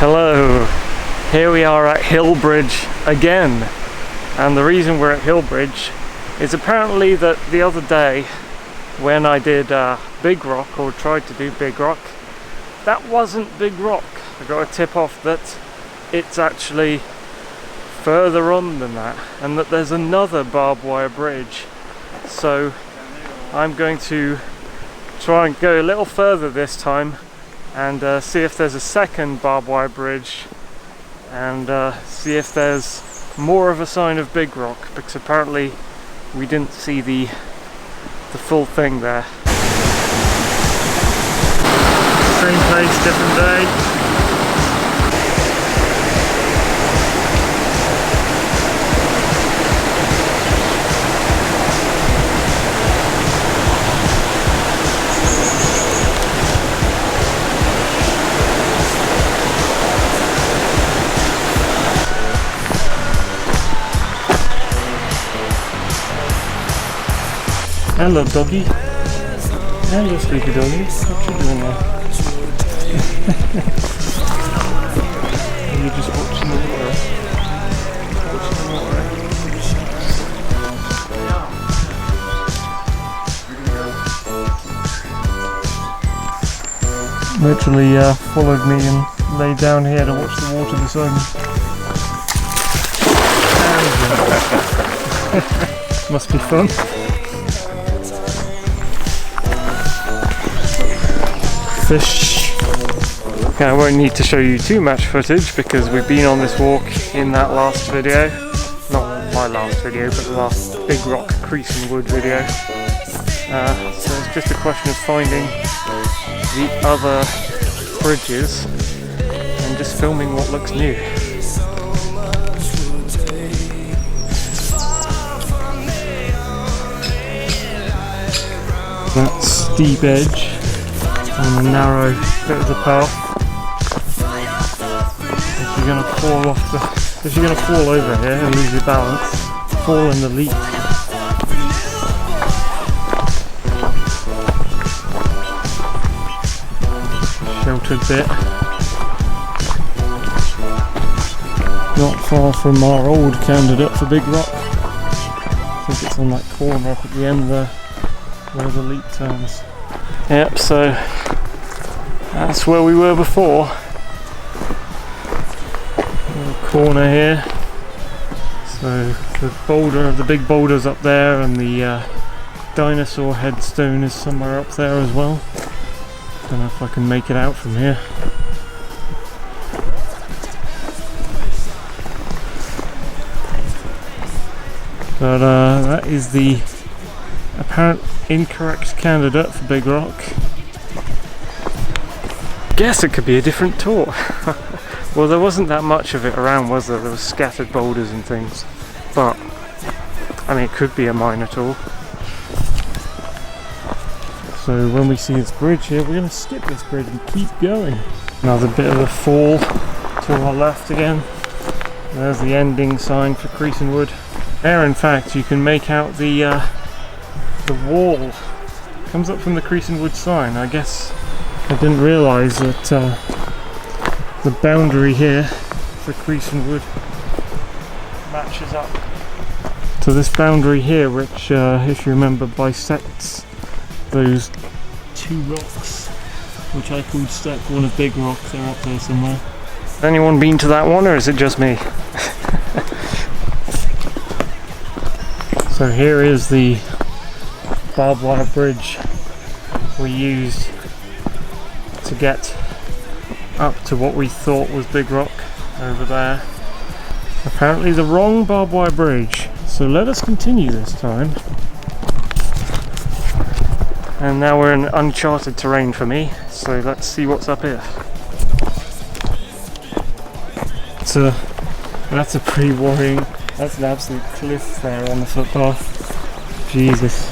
Hello, here we are at Hillbridge again, and the reason we're at Hillbridge is apparently that the other day when I did Big Rock, or tried to do Big Rock, that wasn't Big Rock. I got a tip off that it's actually further on than that, and that there's another barbed wire bridge. So I'm going to try and go a little further this time and see if there's a second barbed wire bridge, and see if there's more of a sign of Big Rock, because apparently we didn't see the full thing there. Same place, different day. Hello doggy. Hello sleepy doggy. What you doing there? Are you just watching the water? Watching the water? Literally followed me and laid down here to watch the water beside me. Must be fun. Fish. Okay, I won't need to show you too much footage because we've been on this walk in that last video. Not my last video, but the last Big Rock Crease and Wood video. So it's just a question of finding the other bridges and just filming what looks new. That steep edge on a narrow bit of the path. If you're going to fall off if you're going to fall over here and lose your balance, fall in the leap. Sheltered bit. Not far from our old candidate for Big Rock. I think it's on that corner up at the end there, where the leap turns. Yep, so that's where we were before. Little corner here. So the big boulder's up there, and the dinosaur headstone is somewhere up there as well. Don't know if I can make it out from here. But that is the apparent incorrect candidate for Big Rock. Guess it could be a different tour. Well, there wasn't that much of it around, was there? There was scattered boulders and things, but I mean, it could be a minor tour. So when we see this bridge here, we're going to skip this bridge and keep going. Another bit of a fall to our left again. There's the ending sign for Crease and Wood. There, in fact, you can make out the wall comes up from the Crease and Wood sign. I guess I didn't realise that the boundary here for Crease and Wood matches up to this boundary here, which if you remember bisects those two rocks, which I called step one of Big Rock. They're up there somewhere. Has anyone been to that one, or is it just me? So here is the barbed wire bridge we used to get up to what we thought was Big Rock over there. Apparently the wrong barbed wire bridge. So let us continue this time. And now we're in uncharted terrain for me, so let's see what's up here. That's a pretty worrying. That's an absolute cliff there on the footpath. Jesus.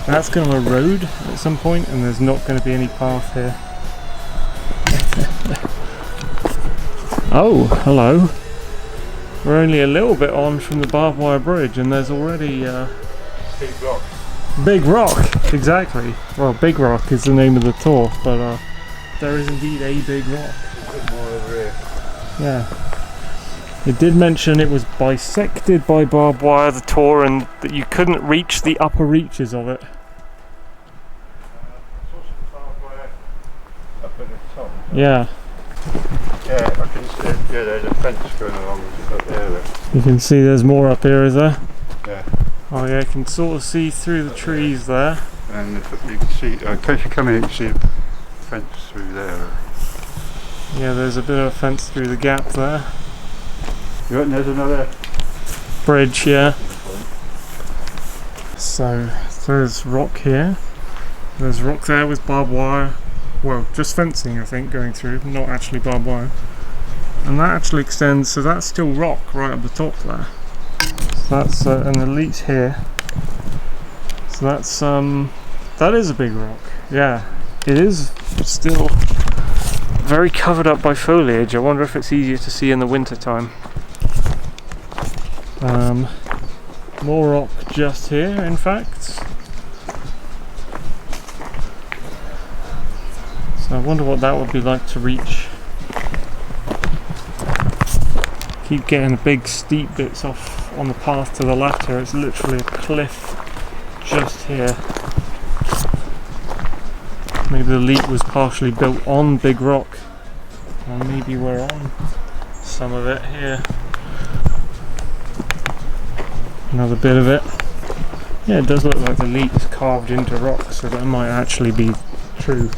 That's going to erode at some point, and there's not going to be any path here. Oh, hello. We're only a little bit on from the barbed wire bridge, and there's already Big Rock. Big Rock, exactly. Well, Big Rock is the name of the tour, but there is indeed a Big Rock. A bit more over here. Yeah. It did mention it was bisected by barbed wire, the tor, and that you couldn't reach the upper reaches of it. Up at the top. Yeah. Yeah, I can see. Yeah, there's a fence going along up there. You can see there's more up here, is there? Yeah. Oh yeah, you can sort of see through the trees there. And you can see, in case you come in, you can see a fence through there. Yeah, there's a bit of a fence through the gap there. You reckon there's another bridge? Yeah. So there's rock here. There's rock there with barbed wire. Well, just fencing, I think, going through, not actually barbed wire. And that actually extends, so that's still rock right up the top there. So that's an elite here. So that's that is a big rock. Yeah, it is still very covered up by foliage. I wonder if it's easier to see in the winter time. More rock just here, in fact. So I wonder what that would be like to reach. Keep getting the big steep bits off on the path to the latter. It's literally a cliff just here. Maybe the leap was partially built on big rock, and maybe we're on some of it here. Another bit of it. Yeah, it does look like the leap is carved into rock, so that might actually be true.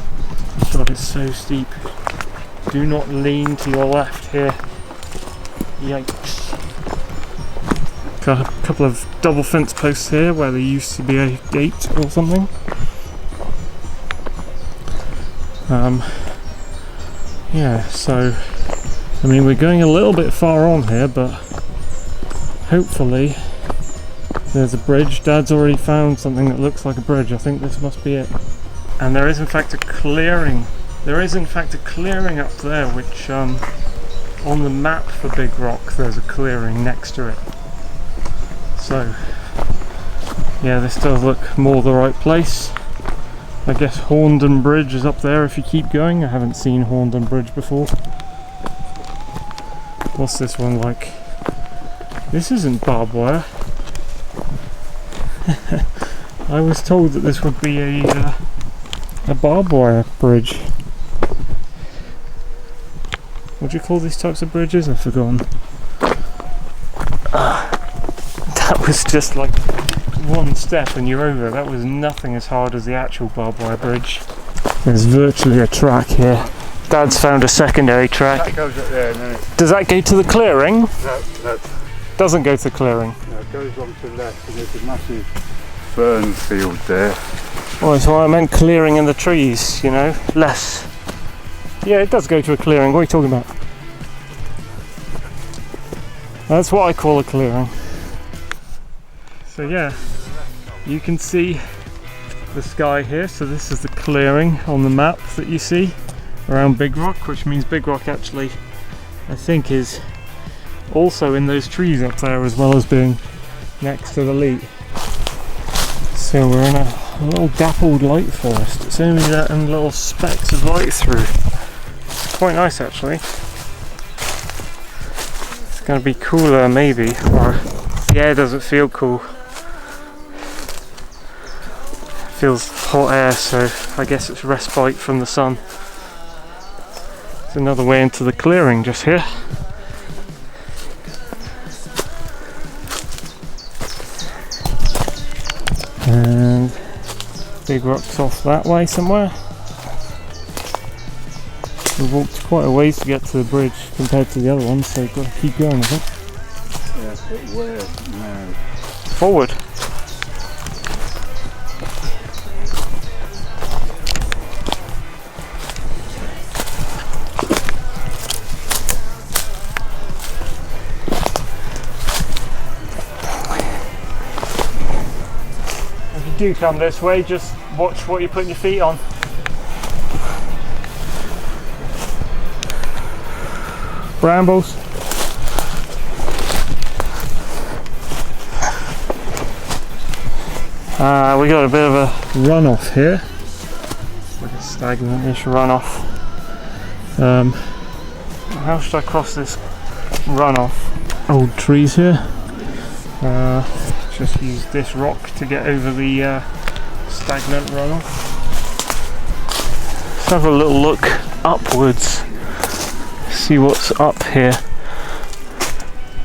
God, it's so steep. Do not lean to your left here. Yikes. Got a couple of double fence posts here where there used to be a gate or something. Yeah, so I mean, we're going a little bit far on here, but hopefully there's a bridge. Dad's already found something that looks like a bridge. I think this must be it. And there is in fact a clearing. There is in fact a clearing up there, which on the map for Big Rock there's a clearing next to it. So yeah, this does look more the right place. I guess Horndon Bridge is up there if you keep going. I haven't seen Horndon Bridge before. What's this one like? This isn't barbed wire. I was told that this would be a barbed wire bridge. What do you call these types of bridges? I've forgotten. That was just like one step and you're over. That was nothing as hard as the actual barbed wire bridge. There's virtually a track here. Dad's found a secondary track. That goes up there, and then Does that go to the clearing? that Doesn't go to the clearing. no, it goes on to the left, and there's a massive fern field there. Well, that's why I meant clearing in the trees, you know, less. Yeah, it does go to a clearing. What are you talking about? That's what I call a clearing. So yeah, you can see the sky here. So this is the clearing on the map that you see around Big Rock, which means Big Rock actually, I think, is also in those trees up there as well as being next to the leat. So we're in a little dappled light forest. It's only letting little specks of light through. It's quite nice actually. It's going to be cooler maybe, or the air doesn't feel cool. It feels hot air, so I guess it's respite from the sun. There's another way into the clearing just here. And Big Rock's off that way somewhere. We walked quite a ways to get to the bridge compared to the other one, so we've got to keep going, I think. Yeah, but where now? Forward. If you do come this way, just watch what you're putting your feet on. Brambles. We got a bit of a runoff here. It's like a stagnant-ish runoff. how should I cross this runoff? Old trees here. Just use this rock to get over the stagnant runoff. Let's have a little look upwards. See what's up here.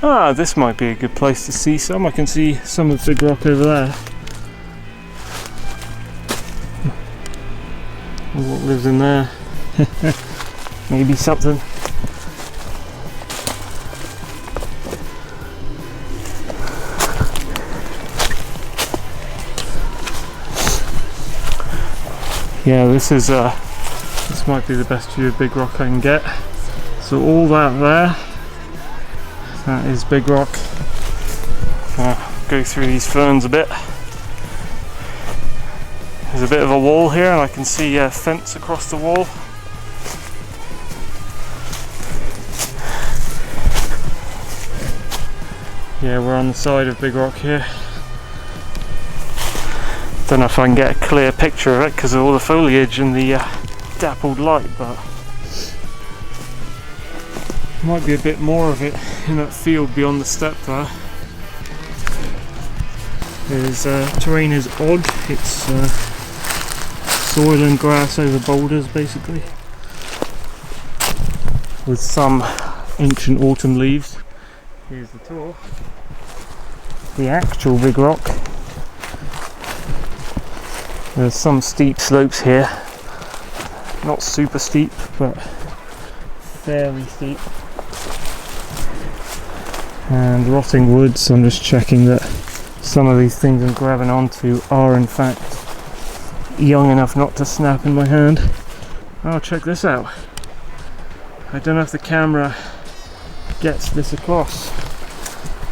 Ah, this might be a good place to see some. I can see some of Big Rock over there. What lives in there? Maybe something. Yeah, this might be the best view of Big Rock I can get. So all that there, that is Big Rock. Go through these ferns a bit. There's a bit of a wall here, and I can see a fence across the wall. Yeah, we're on the side of Big Rock here. Don't know if I can get a clear picture of it because of all the foliage and the dappled light, but might be a bit more of it in that field beyond the step there. Terrain is odd. It's soil and grass over boulders basically, with some ancient autumn leaves. Here's the tour. The actual Big Rock. There's some steep slopes here, not super steep but fairly steep, and rotting woods. I'm just checking that some of these things I'm grabbing onto are in fact young enough not to snap in my hand. Oh, check this out. I don't know if the camera gets this across.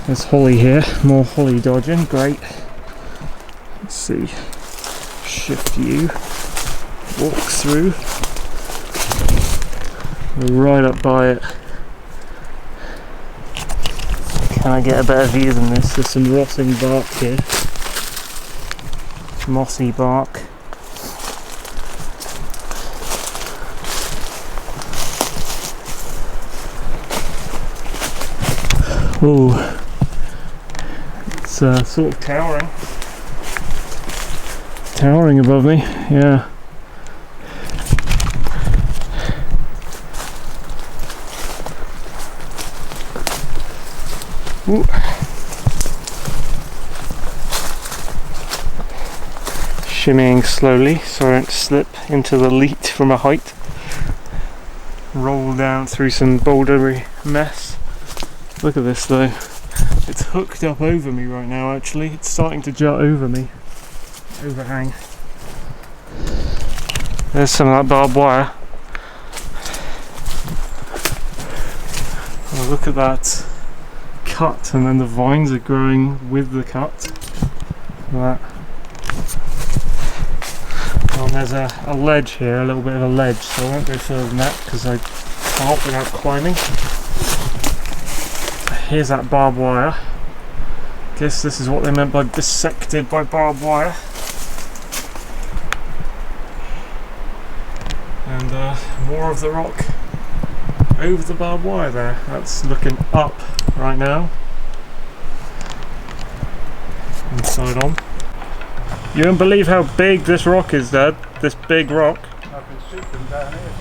There's holly here, more holly dodging, great. Let's see. Shift view, walk through, we're right up by it. Can I get a better view than this? There's some rotting bark here, mossy bark. Ooh, it's sort of towering above me, yeah. Ooh. Shimmying slowly so I don't slip into the leat from a height. Roll down through some bouldery mess. Look at this though. It's hooked up over me right now actually. It's starting to jut over me. Overhang. There's some of that barbed wire. Oh, look at that cut, and then the vines are growing with the cut. Look at that. Oh, and there's a ledge here, a little bit of a ledge, so I won't go further than that because I can't without climbing. Here's that barbed wire. Guess this is what they meant by dissected by barbed wire. And more of the rock over the barbed wire there. That's looking up right now. Inside on. You won't believe how big this rock is, Dad. This big rock. I can shoot them down here.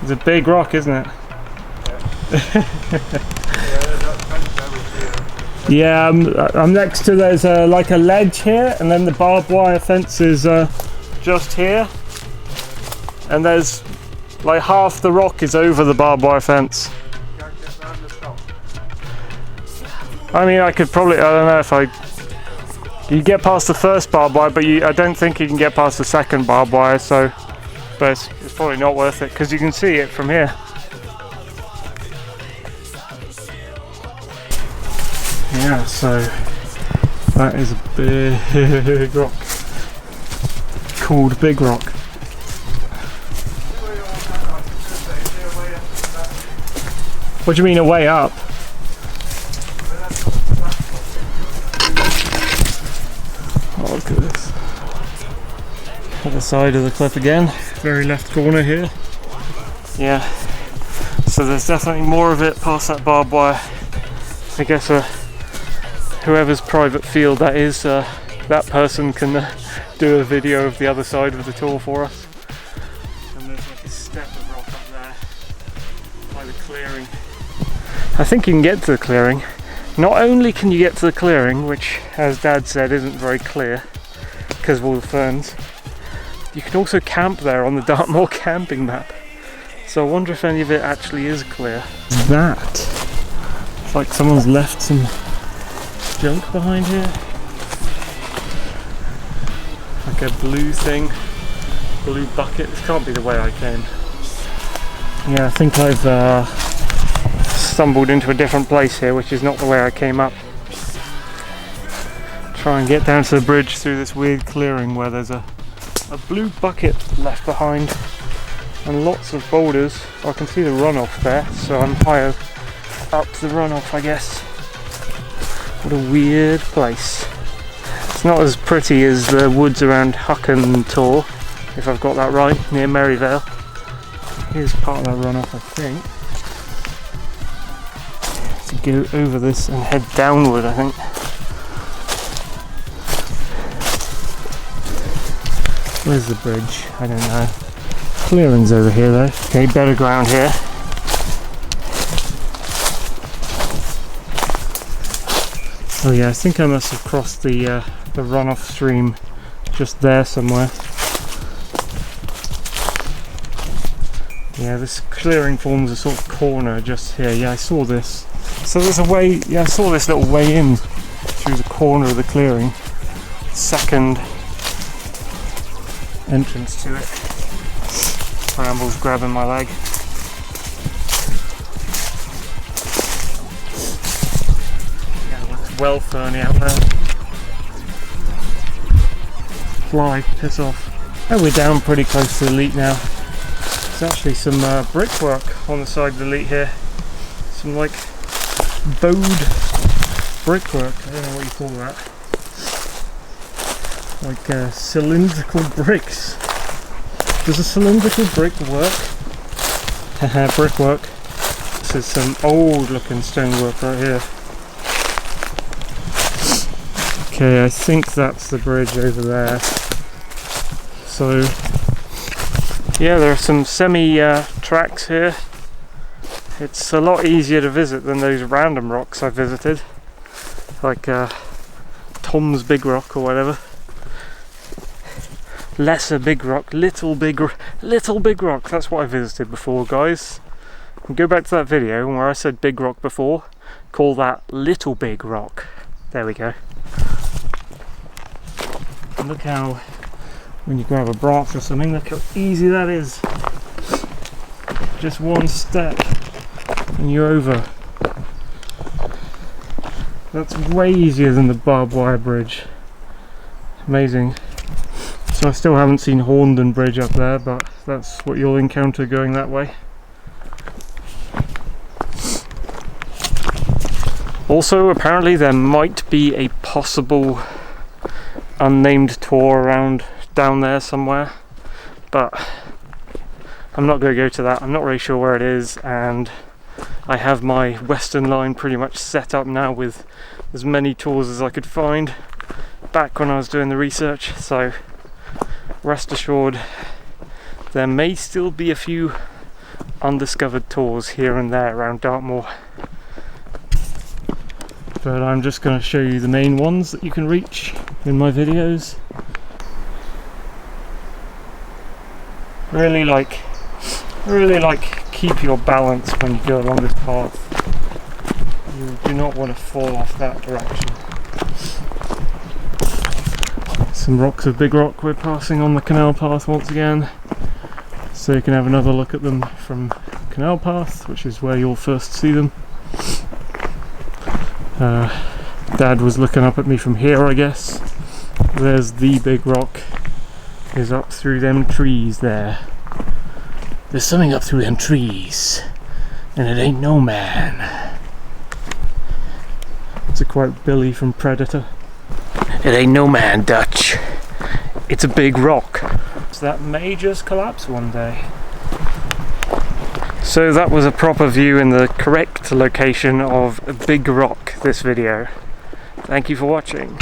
It's a big rock, isn't it? Yeah, I'm next to, there's like a ledge here, and then the barbed wire fence is just here, and there's like half the rock is over the barbed wire fence. I mean, I could probably, I don't know if you get past the first barbed wire, but I don't think you can get past the second barbed wire, so, but it's probably not worth it because you can see it from here. Yeah, so that is a big rock called Big Rock. What do you mean a way up? Oh, look at this. Other side of the cliff again, very left corner here. Yeah, So there's definitely more of it past that barbed wire. I guess whoever's private field that is, that person can do a video of the other side of the tour for us. And there's like a step of rock up there by the clearing. I think you can get to the clearing. Not only can you get to the clearing, which as Dad said isn't very clear because of all the ferns, you can also camp there on the Dartmoor camping map. So I wonder if any of it actually is clear. That, it's like someone's left some junk behind here. Like a blue thing, blue bucket. This can't be the way I came. Yeah, I think I've stumbled into a different place here, which is not the way I came up. Try and get down to the bridge through this weird clearing where there's a blue bucket left behind and lots of boulders. I can see the runoff there, so I'm higher up the runoff, I guess. What a weird place. It's not as pretty as the woods around Hucken Tor, if I've got that right, near Merivale. Here's part of that runoff, I think. To go over this and head downward, I think. Where's the bridge? I don't know. Clearing's over here though. Okay, better ground here. Oh yeah, I think I must have crossed the runoff stream just there somewhere. Yeah, this clearing forms a sort of corner just here. Yeah, I saw this. So there's a way, yeah, I saw this little way in through the corner of the clearing. Second entrance to it. Brambles grabbing my leg. Yeah, it looks well ferny out there. Fly, piss off. Oh, we're down pretty close to the leat now. There's actually some brickwork on the side of the leat here. Some like bowed brickwork. I don't know what you call that. Like cylindrical bricks. Does a cylindrical brick work? Haha, brickwork. This is some old looking stonework right here. Okay, I think that's the bridge over there. So, yeah, there are some semi tracks here. It's a lot easier to visit than those random rocks I visited. Like Tom's Big Rock or whatever. Lesser Big Rock, Little Big Rock, that's what I visited before, guys. And go back to that video where I said Big Rock before, call that Little Big Rock. There we go. And look how, when you grab a branch or something, look how easy that is. Just one step and you're over. That's way easier than the barbed wire bridge. Amazing. So I still haven't seen Horndon Bridge up there, but that's what you'll encounter going that way. Also, apparently there might be a possible unnamed tour around down there somewhere, but I'm not going to go to that. I'm not really sure where it is, and I have my Western Line pretty much set up now with as many tours as I could find back when I was doing the research, so rest assured there may still be a few undiscovered tours here and there around Dartmoor, but I'm just going to show you the main ones that you can reach in my videos. Really like keep your balance when you go along this path. You do not want to fall off that direction. Some rocks of Big Rock we're passing on the canal path once again, so you can have another look at them from canal path, which is where you'll first see them. Dad was looking up at me from here, I guess. There's the Big Rock, is up through them trees there. There's something up through them trees, and it ain't no man. It's a quote Billy from Predator. It ain't no man, Dutch. It's a big rock. So that may just collapse one day. So that was a proper view in the correct location of Big Rock, this video. Thank you for watching.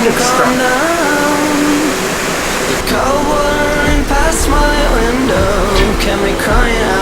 Calm down. The cold water running past my window kept me crying out.